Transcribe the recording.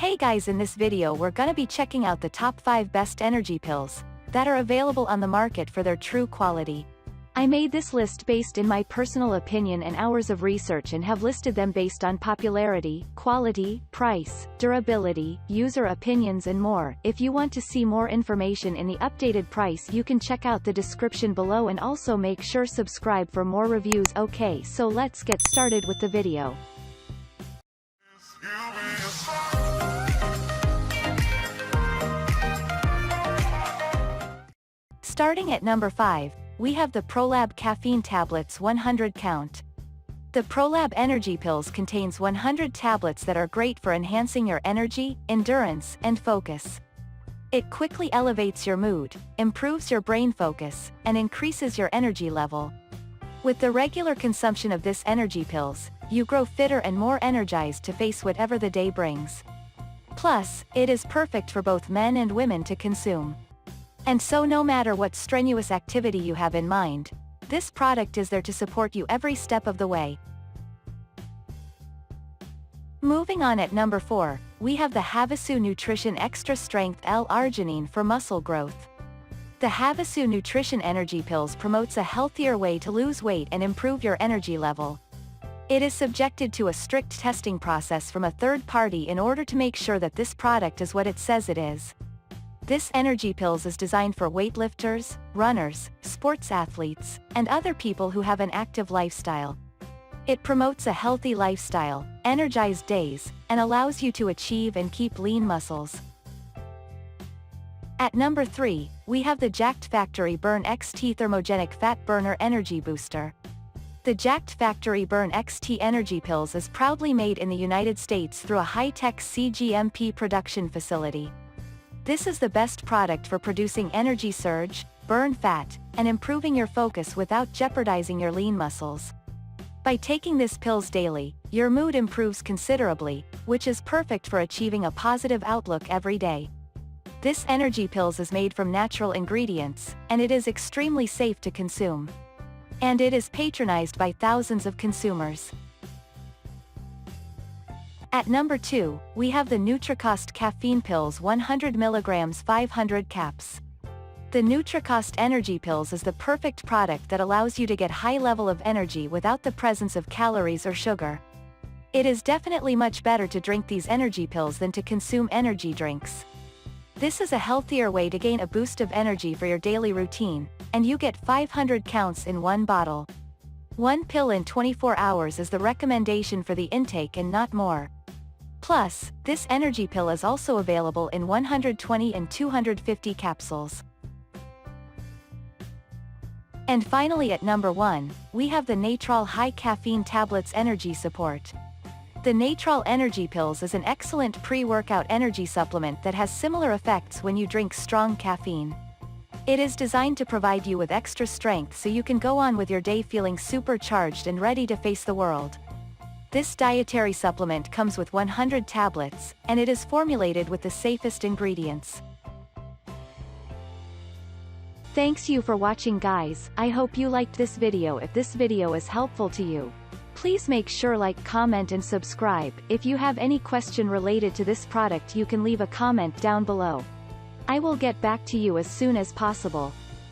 Hey guys, in this video we're gonna be checking out the top 5 best energy pills that are available on the market for their true quality. I made this list based in my personal opinion and hours of research and have listed them based on popularity, quality, price, durability, user opinions and more. If you want to see more information in the updated price, you can check out the description below and also make sure subscribe for more reviews. Okay, so let's get started with the video. Starting at number 5, we have the ProLab Caffeine Tablets 100 Count. The ProLab Energy Pills contains 100 tablets that are great for enhancing your energy, endurance, and focus. It quickly elevates your mood, improves your brain focus, and increases your energy level. With the regular consumption of this energy pills, you grow fitter and more energized to face whatever the day brings. Plus, it is perfect for both men and women to consume. And so no matter what strenuous activity you have in mind, this product is there to support you every step of the way. Moving on at number 4, we have the Havasu Nutrition Extra Strength L-Arginine for muscle growth. The Havasu Nutrition Energy Pills promotes a healthier way to lose weight and improve your energy level. It is subjected to a strict testing process from a third party in order to make sure that this product is what it says it is. This energy pills is designed for weightlifters, runners, sports athletes, and other people who have an active lifestyle. It promotes a healthy lifestyle, energized days, and allows you to achieve and keep lean muscles. At number 3, we have the Jacked Factory Burn XT Thermogenic Fat Burner Energy Booster. The Jacked Factory Burn XT Energy Pills is proudly made in the United States through a high-tech CGMP production facility. This is the best product for producing energy surge, burn fat, and improving your focus without jeopardizing your lean muscles. By taking these pills daily, your mood improves considerably, which is perfect for achieving a positive outlook every day. This energy pills is made from natural ingredients, and it is extremely safe to consume. And it is patronized by thousands of consumers. At number 2, we have the Nutricost Caffeine Pills 100 mg 500 caps. The Nutricost Energy Pills is the perfect product that allows you to get high level of energy without the presence of calories or sugar. It is definitely much better to drink these energy pills than to consume energy drinks. This is a healthier way to gain a boost of energy for your daily routine, and you get 500 counts in one bottle. One pill in 24 hours is the recommendation for the intake and not more. Plus, this energy pill is also available in 120 and 250 capsules. And finally at number 1, we have the Natrol High Caffeine Tablets Energy Support. The Natrol Energy Pills is an excellent pre-workout energy supplement that has similar effects when you drink strong caffeine. It is designed to provide you with extra strength so you can go on with your day feeling supercharged and ready to face the world. This dietary supplement comes with 100 tablets, and it is formulated with the safest ingredients. Thanks you for watching guys, I hope you liked this video. If this video is helpful to you, please make sure like, comment and subscribe. If you have any question related to this product you can leave a comment down below. I will get back to you as soon as possible.